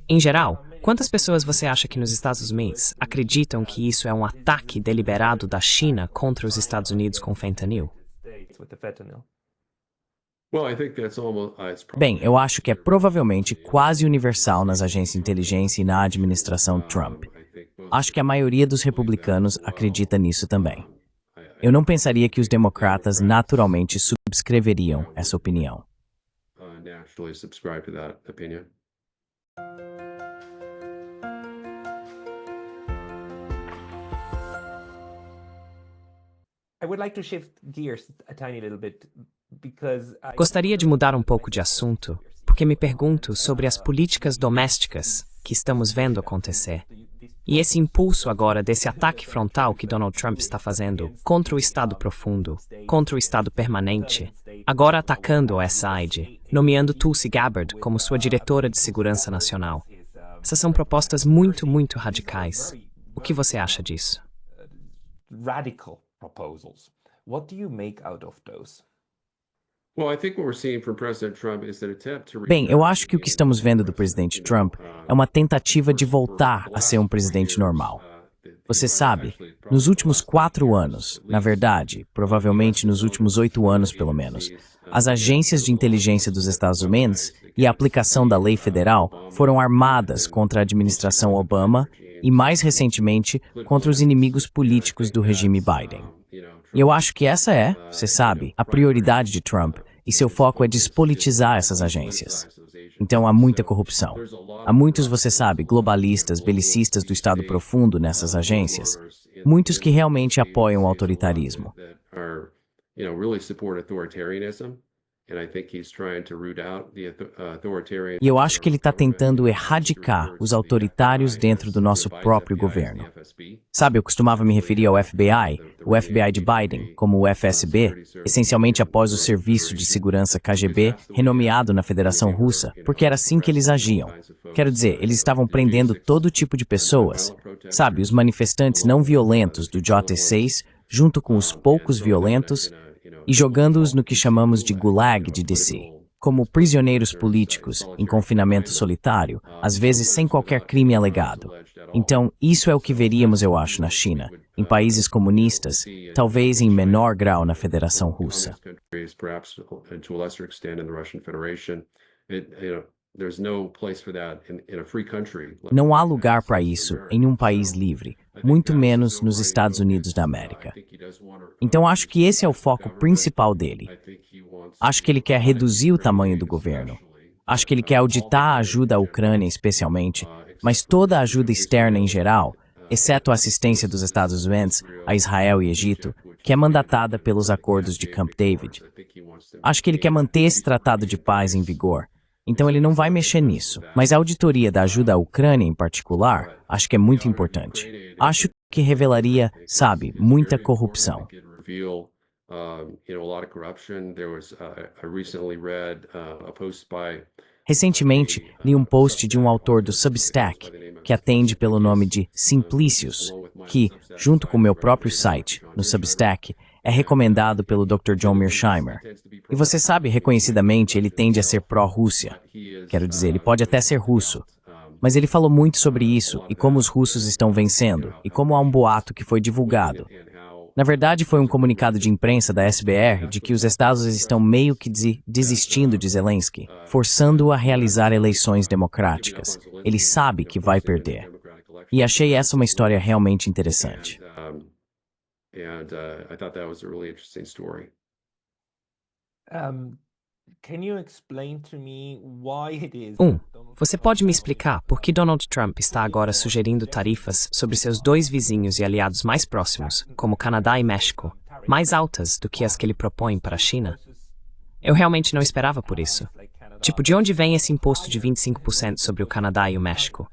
Em geral, quantas pessoas você acha que nos Estados Unidos acreditam que isso é um ataque deliberado da China contra os Estados Unidos com fentanil? Bem, eu acho que é provavelmente quase universal nas agências de inteligência e na administração Trump. Acho que a maioria dos republicanos acredita nisso também. Eu não pensaria que os democratas naturalmente subscreveriam essa opinião. Gostaria de mudar um pouco de assunto, porque me pergunto sobre as políticas domésticas que estamos vendo acontecer. E esse impulso agora desse ataque frontal que Donald Trump está fazendo contra o Estado profundo, contra o Estado permanente, agora atacando o USAID, nomeando Tulsi Gabbard como sua diretora de segurança nacional. Essas são propostas muito, muito radicais. O que você acha disso? Radical proposals. What do you make out of those? Bem, eu acho que o que estamos vendo do presidente Trump é uma tentativa de voltar a ser um presidente normal. Você sabe, nos últimos 4 anos, na verdade, provavelmente nos últimos 8 anos pelo menos, as agências de inteligência dos Estados Unidos e a aplicação da lei federal foram armadas contra a administração Obama e, mais recentemente, contra os inimigos políticos do regime Biden. E eu acho que essa é, você sabe, a prioridade de Trump, e seu foco é despolitizar essas agências. Então há muita corrupção. Há muitos, você sabe, globalistas, belicistas do Estado profundo nessas agências. Muitos que realmente apoiam o autoritarismo. E eu acho que ele está tentando erradicar os autoritários dentro do nosso próprio governo. Sabe, eu costumava me referir ao FBI, o FBI de Biden, como o FSB, essencialmente após o Serviço de Segurança KGB, renomeado na Federação Russa, porque era assim que eles agiam. Quero dizer, eles estavam prendendo todo tipo de pessoas. Sabe, os manifestantes não violentos do J6, junto com os poucos violentos, e jogando-os no que chamamos de Gulag de DC, como prisioneiros políticos em confinamento solitário, às vezes sem qualquer crime alegado. Então, isso é o que veríamos, eu acho, na China, em países comunistas, talvez em menor grau na Federação Russa. Não há lugar para isso em um país livre, muito menos nos Estados Unidos da América. Então acho que esse é o foco principal dele. Acho que ele quer reduzir o tamanho do governo. Acho que ele quer auditar a ajuda à Ucrânia especialmente, mas toda a ajuda externa em geral, exceto a assistência dos Estados Unidos a Israel e Egito, que é mandatada pelos acordos de Camp David. Acho que ele quer manter esse tratado de paz em vigor. Então ele não vai mexer nisso. Mas a auditoria da ajuda à Ucrânia em particular, acho que é muito importante. Acho que revelaria, sabe, muita corrupção. Recentemente, li um post de um autor do Substack, que atende pelo nome de Simplicius, que, junto com o meu próprio site, no Substack, é recomendado pelo Dr. John Mearsheimer. E você sabe, reconhecidamente, ele tende a ser pró-Rússia. Quero dizer, ele pode até ser russo. Mas ele falou muito sobre isso e como os russos estão vencendo, e como há um boato que foi divulgado. Na verdade, foi um comunicado de imprensa da SBR de que os Estados estão meio que desistindo de Zelensky, forçando-o a realizar eleições democráticas. Ele sabe que vai perder. E achei essa uma história realmente interessante. I thought that was a really interesting story. Can you explain to me why it is? Você pode me explicar por que Donald Trump está agora sugerindo tarifas sobre seus 2 vizinhos e aliados mais próximos, como Canadá e México, mais altas do que as que ele propõe para a China? Eu realmente não esperava por isso. Tipo, de onde vem esse imposto de 25% sobre o Canadá e o México?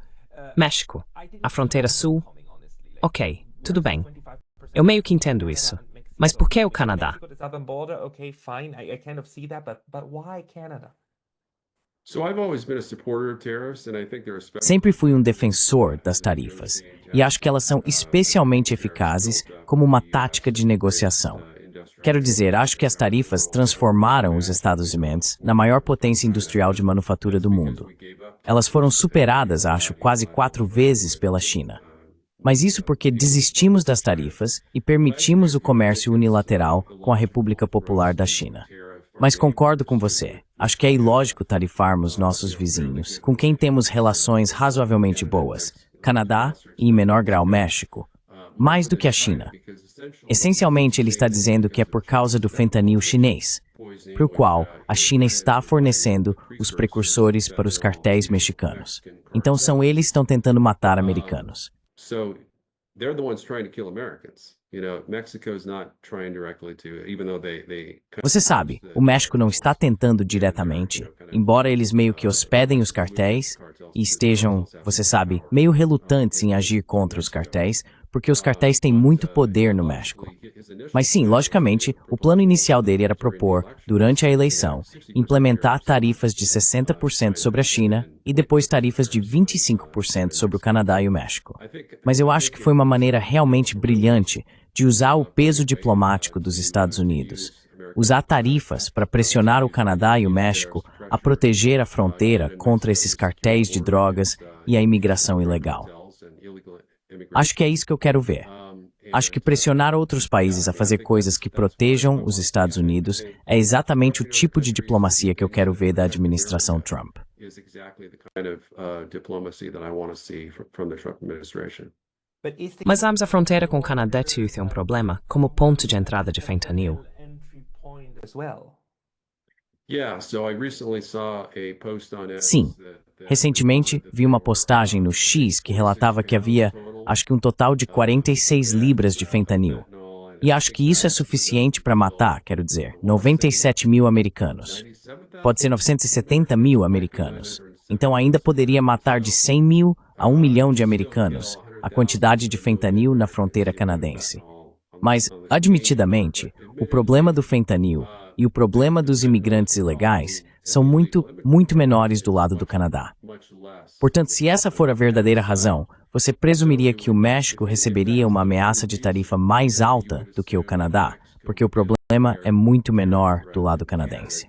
México, a fronteira sul? Ok, tudo bem. Eu meio que entendo isso. Mas por que o Canadá? Sempre fui um defensor das tarifas, e acho que elas são especialmente eficazes como uma tática de negociação. Quero dizer, acho que as tarifas transformaram os Estados Unidos na maior potência industrial de manufatura do mundo. Elas foram superadas, acho, quase 4 vezes pela China. Mas isso porque desistimos das tarifas e permitimos o comércio unilateral com a República Popular da China. Mas concordo com você. Acho que é ilógico tarifarmos nossos vizinhos, com quem temos relações razoavelmente boas, Canadá e, em menor grau, México, mais do que a China. Essencialmente, ele está dizendo que é por causa do fentanil chinês, para o qual a China está fornecendo os precursores para os cartéis mexicanos. Então são eles que estão tentando matar americanos. So they're the ones trying to kill Americans. You know, Mexico's not trying directly to, even though they Você sabe, o México não está tentando diretamente, embora eles meio que hospedem os cartéis e estejam, você sabe, meio relutantes em agir contra os cartéis, porque os cartéis têm muito poder no México. Mas sim, logicamente, o plano inicial dele era propor, durante a eleição, implementar tarifas de 60% sobre a China e depois tarifas de 25% sobre o Canadá e o México. Mas eu acho que foi uma maneira realmente brilhante de usar o peso diplomático dos Estados Unidos, usar tarifas para pressionar o Canadá e o México a proteger a fronteira contra esses cartéis de drogas e a imigração ilegal. Acho que é isso que eu quero ver. Acho que pressionar outros países a fazer coisas que protejam os Estados Unidos é exatamente o tipo de diplomacia que eu quero ver da administração Trump. Mas ambos a fronteira com o Canadá é um problema como ponto de entrada de fentanil. Sim. Recentemente, vi uma postagem no X que relatava que havia, acho que um total de 46 libras de fentanil. E acho que isso é suficiente para matar, quero dizer, 97 mil americanos. Pode ser 970 mil americanos. Então ainda poderia matar de 100 mil a 1 milhão de americanos, a quantidade de fentanil na fronteira canadense. Mas, admitidamente, o problema do fentanil e o problema dos imigrantes ilegais são muito menores do lado do Canadá. Portanto, se essa for a verdadeira razão, você presumiria que o México receberia uma ameaça de tarifa mais alta do que o Canadá, porque o problema é muito menor do lado canadense.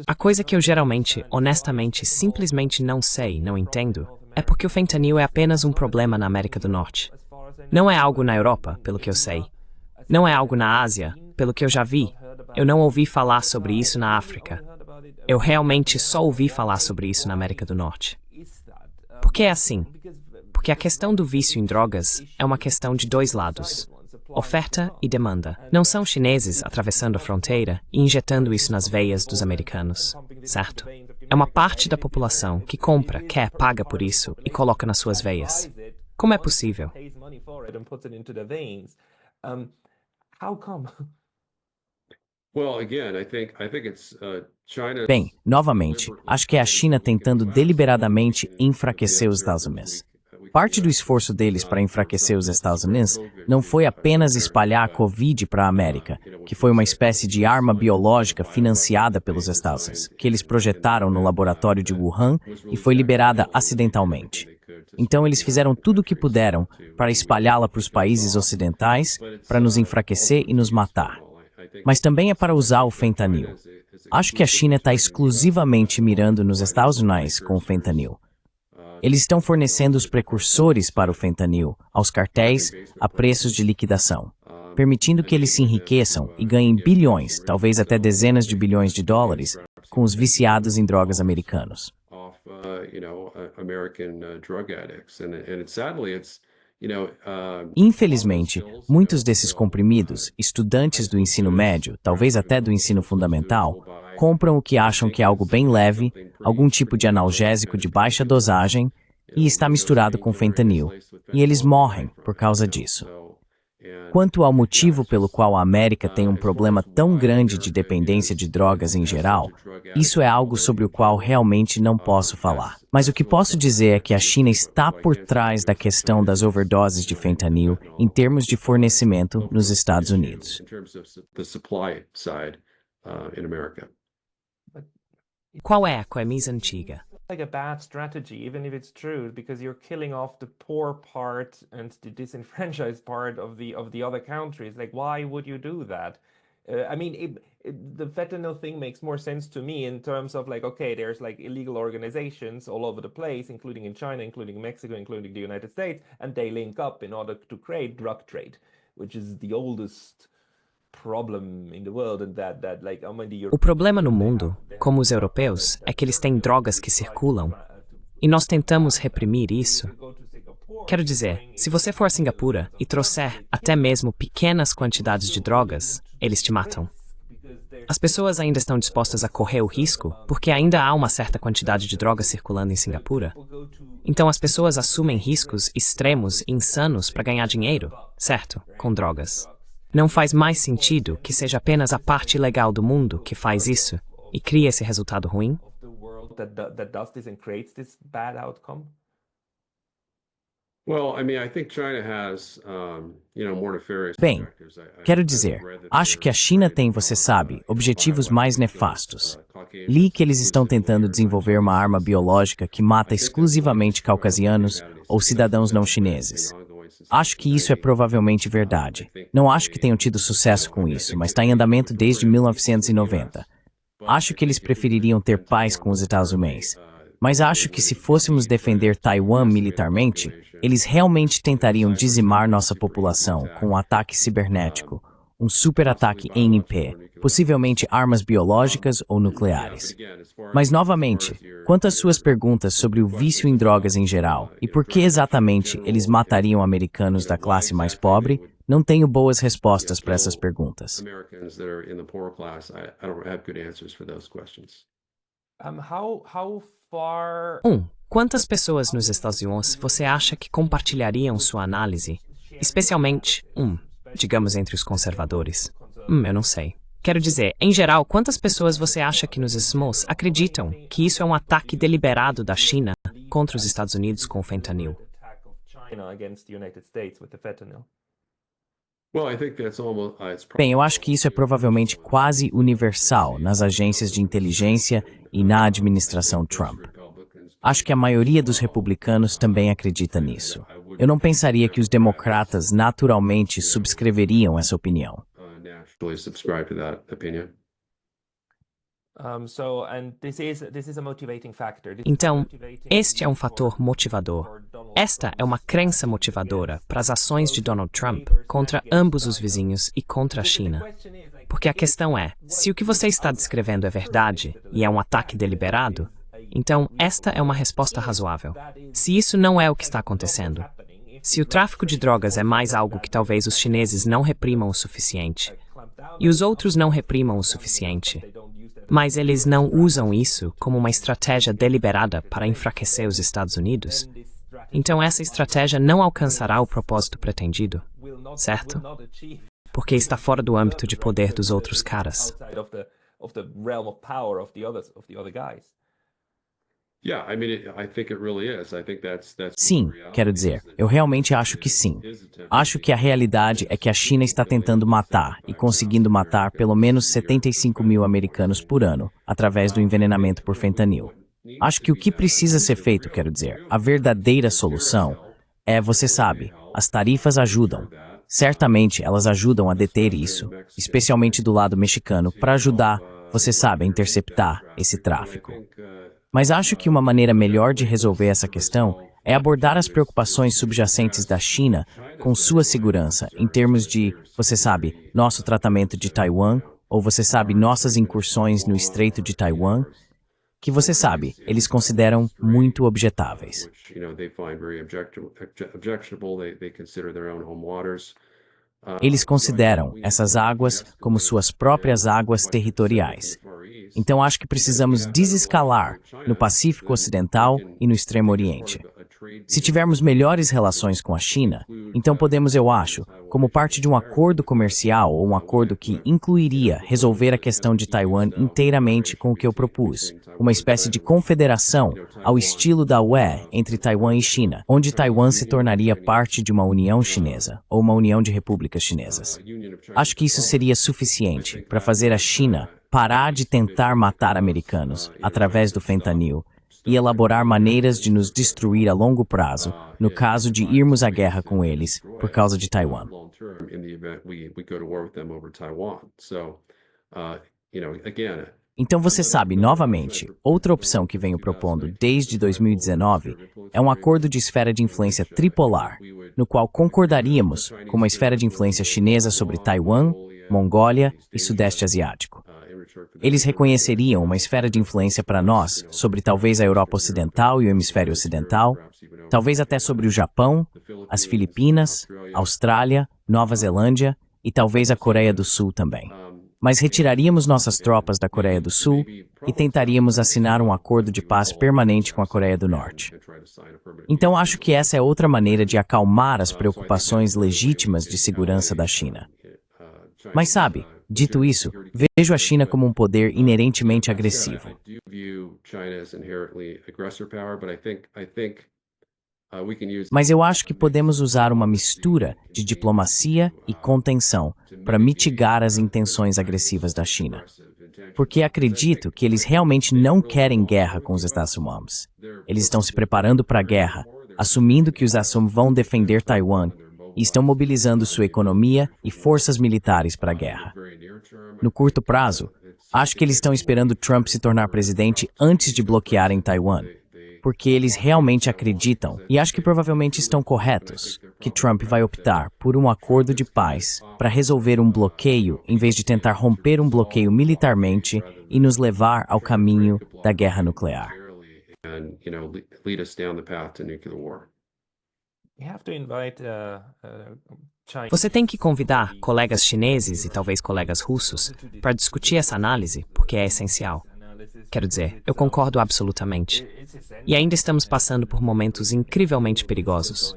A coisa que eu geralmente, honestamente, simplesmente não sei, não entendo, é porque o fentanil é apenas um problema na América do Norte. Não é algo na Europa, pelo que eu sei. Não é algo na Ásia, pelo que eu já vi. Eu não ouvi falar sobre isso na África. Eu realmente só ouvi falar sobre isso na América do Norte. Por que é assim? Porque a questão do vício em drogas é uma questão de dois lados. Oferta e demanda. Não são chineses atravessando a fronteira e injetando isso nas veias dos americanos, certo? É uma parte da população que compra, quer, paga por isso e coloca nas suas veias. Como é possível? Bem, novamente, acho que é a China tentando deliberadamente enfraquecer os Estados Unidos. Parte do esforço deles para enfraquecer os Estados Unidos não foi apenas espalhar a Covid para a América, que foi uma espécie de arma biológica financiada pelos Estados Unidos, que eles projetaram no laboratório de Wuhan e foi liberada acidentalmente. Então eles fizeram tudo o que puderam para espalhá-la para os países ocidentais, para nos enfraquecer e nos matar. Mas também é para usar o fentanil. Acho que a China está exclusivamente mirando nos Estados Unidos com o fentanil. Eles estão fornecendo os precursores para o fentanil aos cartéis a preços de liquidação, permitindo que eles se enriqueçam e ganhem bilhões, talvez até dezenas de bilhões de dólares, com os viciados em drogas americanos. Infelizmente, muitos desses comprimidos, estudantes do ensino médio, talvez até do ensino fundamental, compram o que acham que é algo bem leve, algum tipo de analgésico de baixa dosagem, e está misturado com fentanil, e eles morrem por causa disso. Quanto ao motivo pelo qual a América tem um problema tão grande de dependência de drogas em geral, isso é algo sobre o qual realmente não posso falar. Mas o que posso dizer é que a China está por trás da questão das overdoses de fentanil em termos de fornecimento nos Estados Unidos. Qual é a camisa antiga? like a bad strategy, even if it's true, because you're killing off the poor part and the disenfranchised part of the other countries. Like, why would you do that? I mean, the fentanyl thing makes more sense to me in terms of like, okay, there's like illegal organizations all over the place, including in China, including Mexico, including the United States, and they link up in order to create drug trade, which is the oldest problem in the world, and that like, O problema no mundo, como os europeus, é que eles têm drogas que circulam. E nós tentamos reprimir isso. Quero dizer, se você for a Singapura e trouxer até mesmo pequenas quantidades de drogas, eles te matam. As pessoas ainda estão dispostas a correr o risco porque ainda há uma certa quantidade de drogas circulando em Singapura. Então as pessoas assumem riscos extremos, insanos para ganhar dinheiro, certo? Com drogas. Não faz mais sentido que seja apenas a parte ilegal do mundo que faz isso e cria esse resultado ruim? Bem, quero dizer, acho que a China tem, você sabe, objetivos mais nefastos. Li que eles estão tentando desenvolver uma arma biológica que mata exclusivamente caucasianos ou cidadãos não chineses. Acho que isso é provavelmente verdade. Não acho que tenham tido sucesso com isso, mas está em andamento desde 1990. Acho que eles prefeririam ter paz com os Estados Unidos. Mas acho que se fôssemos defender Taiwan militarmente, eles realmente tentariam dizimar nossa população com um ataque cibernético, um super-ataque NP, possivelmente armas biológicas ou nucleares. Mas, novamente, quanto às suas perguntas sobre o vício em drogas em geral e por que exatamente eles matariam americanos da classe mais pobre, não tenho boas respostas para essas perguntas. Quantas pessoas nos Estados Unidos você acha que compartilhariam sua análise? Especialmente, digamos entre os conservadores. Eu não sei. Quero dizer, em geral, quantas pessoas você acha que nos Estados acreditam que isso é um ataque deliberado da China contra os Estados Unidos com o fentanil? Bem, eu acho que isso é provavelmente quase universal nas agências de inteligência e na administração Trump. Acho que a maioria dos republicanos também acredita nisso. Eu não pensaria que os democratas naturalmente subscreveriam essa opinião. Então, este é um fator motivador. Esta é uma crença motivadora para as ações de Donald Trump contra ambos os vizinhos e contra a China. Porque a questão é, se o que você está descrevendo é verdade e é um ataque deliberado, então esta é uma resposta razoável. Se isso não é o que está acontecendo, se o tráfico de drogas é mais algo que talvez os chineses não reprimam o suficiente, e os outros não reprimam o suficiente, mas eles não usam isso como uma estratégia deliberada para enfraquecer os Estados Unidos, então essa estratégia não alcançará o propósito pretendido, certo? Porque está fora do âmbito de poder dos outros caras. Sim, quero dizer, eu realmente acho que sim. Acho que a realidade é que a China está tentando matar e conseguindo matar pelo menos 75 mil americanos por ano, através do envenenamento por fentanil. Acho que o que precisa ser feito, quero dizer, a verdadeira solução é, você sabe, as tarifas ajudam. Certamente elas ajudam a deter isso, especialmente do lado mexicano, para ajudar, você sabe, a interceptar esse tráfico. Mas acho que uma maneira melhor de resolver essa questão é abordar as preocupações subjacentes da China com sua segurança, em termos de, você sabe, nosso tratamento de Taiwan, ou você sabe, nossas incursões no Estreito de Taiwan, que você sabe, eles consideram muito objetáveis. Eles consideram essas águas como suas próprias águas territoriais. Então acho que precisamos desescalar no Pacífico Ocidental e no Extremo Oriente. Se tivermos melhores relações com a China, então podemos, eu acho, como parte de um acordo comercial ou um acordo que incluiria resolver a questão de Taiwan inteiramente com o que eu propus, uma espécie de confederação ao estilo da UE entre Taiwan e China, onde Taiwan se tornaria parte de uma União Chinesa ou uma União de Repúblicas Chinesas. Acho que isso seria suficiente para fazer a China parar de tentar matar americanos através do fentanil e elaborar maneiras de nos destruir a longo prazo, no caso de irmos à guerra com eles, por causa de Taiwan. Então você sabe, novamente, outra opção que venho propondo desde 2019 é um acordo de esfera de influência tripolar, no qual concordaríamos com uma esfera de influência chinesa sobre Taiwan, Mongólia e Sudeste Asiático. Eles reconheceriam uma esfera de influência para nós sobre talvez a Europa Ocidental e o Hemisfério Ocidental, talvez até sobre o Japão, as Filipinas, Austrália, Nova Zelândia e talvez a Coreia do Sul também. Mas retiraríamos nossas tropas da Coreia do Sul e tentaríamos assinar um acordo de paz permanente com a Coreia do Norte. Então acho que essa é outra maneira de acalmar as preocupações legítimas de segurança da China. Mas sabe, dito isso, vejo a China como um poder inerentemente agressivo. Mas eu acho que podemos usar uma mistura de diplomacia e contenção para mitigar as intenções agressivas da China. Porque acredito que eles realmente não querem guerra com os Estados Unidos. Eles estão se preparando para a guerra, assumindo que os Estados Unidos vão defender Taiwan e estão mobilizando sua economia e forças militares para a guerra. No curto prazo, acho que eles estão esperando Trump se tornar presidente antes de bloquearem Taiwan. Porque eles realmente acreditam, e acho que provavelmente estão corretos, que Trump vai optar por um acordo de paz para resolver um bloqueio em vez de tentar romper um bloqueio militarmente e nos levar ao caminho da guerra nuclear. Você tem que convidar colegas chineses e talvez colegas russos para discutir essa análise, porque é essencial. Quero dizer, eu concordo absolutamente. E ainda estamos passando por momentos incrivelmente perigosos.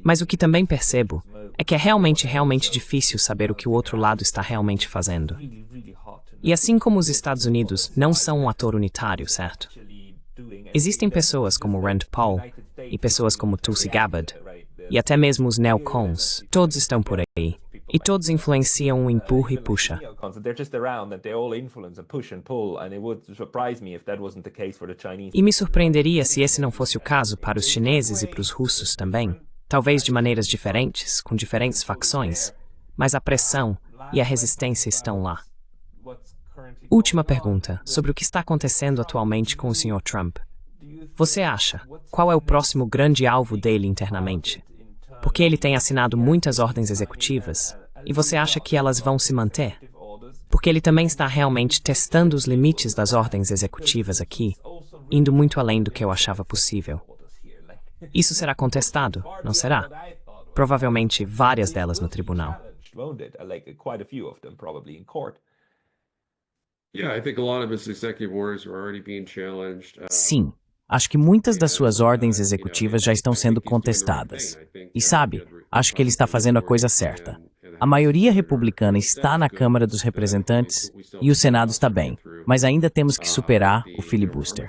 Mas o que também percebo é que é realmente difícil saber o que o outro lado está realmente fazendo. E assim como os Estados Unidos não são um ator unitário, certo? Existem pessoas como Rand Paul e pessoas como Tulsi Gabbard e até mesmo os neocons. Todos estão por aí. E todos influenciam um empurra e puxa. E me surpreenderia se esse não fosse o caso para os chineses e para os russos também. Talvez de maneiras diferentes, com diferentes facções, mas a pressão e a resistência estão lá. Última pergunta, sobre o que está acontecendo atualmente com o Sr. Trump. Você acha, qual é o próximo grande alvo dele internamente? Porque ele tem assinado muitas ordens executivas, e você acha que elas vão se manter? Porque ele também está realmente testando os limites das ordens executivas aqui, indo muito além do que eu achava possível. Isso será contestado, não será? Provavelmente várias delas no tribunal. Sim. Acho que muitas das suas ordens executivas já estão sendo contestadas. E sabe, acho que ele está fazendo a coisa certa. A maioria republicana está na Câmara dos Representantes e o Senado está bem, mas ainda temos que superar o filibuster.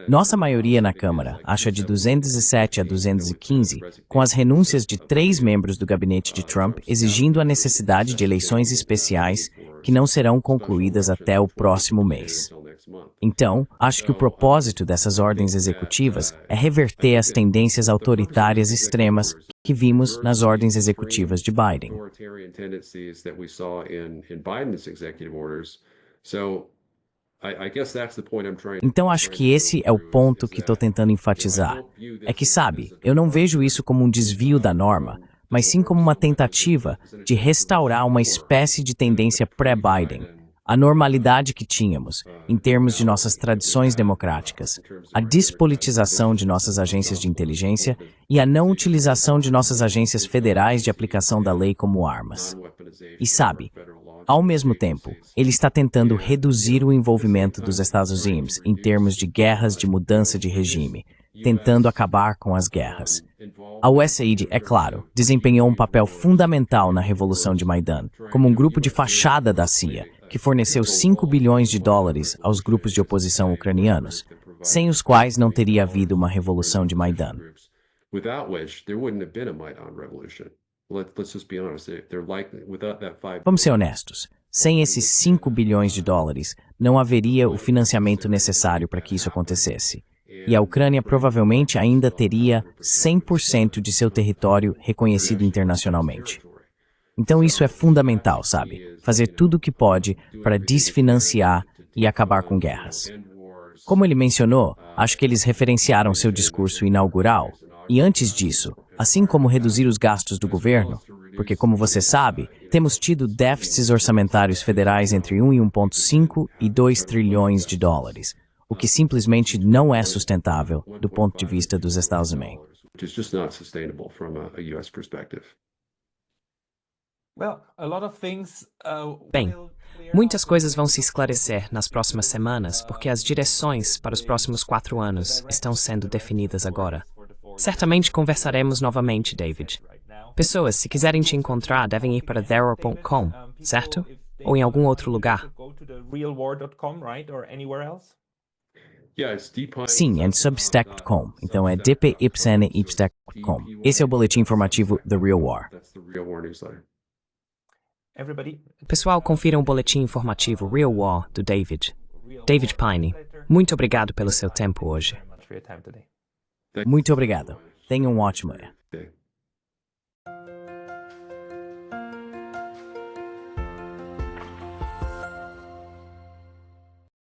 Nossa maioria na Câmara acha de 207 a 215, com as renúncias de 3 membros do gabinete de Trump exigindo a necessidade de eleições especiais que não serão concluídas até o próximo mês. Então, acho que o propósito dessas ordens executivas é reverter as tendências autoritárias extremas que vimos nas ordens executivas de Biden. Então acho que esse é o ponto que estou tentando enfatizar. É que, sabe, eu não vejo isso como um desvio da norma, mas sim como uma tentativa de restaurar uma espécie de tendência pré-Biden. A normalidade que tínhamos, em termos de nossas tradições democráticas, a despolitização de nossas agências de inteligência e a não utilização de nossas agências federais de aplicação da lei como armas. E sabe, ao mesmo tempo, ele está tentando reduzir o envolvimento dos Estados Unidos em termos de guerras de mudança de regime, tentando acabar com as guerras. A USAID, é claro, desempenhou um papel fundamental na Revolução de Maidan, como um grupo de fachada da CIA, que forneceu 5 bilhões de dólares aos grupos de oposição ucranianos, sem os quais não teria havido uma Revolução de Maidan. Vamos ser honestos, sem esses 5 bilhões de dólares, não haveria o financiamento necessário para que isso acontecesse. E a Ucrânia provavelmente ainda teria 100% de seu território reconhecido internacionalmente. Então isso é fundamental, sabe? Fazer tudo o que pode para desfinanciar e acabar com guerras. Como ele mencionou, acho que eles referenciaram seu discurso inaugural. E antes disso, assim como reduzir os gastos do governo, porque como você sabe, temos tido déficits orçamentários federais entre 1 e 1,5 e 2 trilhões de dólares, o que simplesmente não é sustentável do ponto de vista dos Estados Unidos. Bem, muitas coisas vão se esclarecer nas próximas semanas porque as direções para os próximos 4 anos estão sendo definidas agora. Certamente conversaremos novamente, David. Pessoas, se quiserem te encontrar, devem ir para thero.com, certo? Ou em algum outro lugar. Sim, é substack.com. Então é dpypsene.com. Esse é o boletim informativo The Real War. Pessoal, confiram o boletim informativo Real War do David. David Pine, muito obrigado pelo seu tempo hoje. Muito obrigado. Tenha um ótimo dia.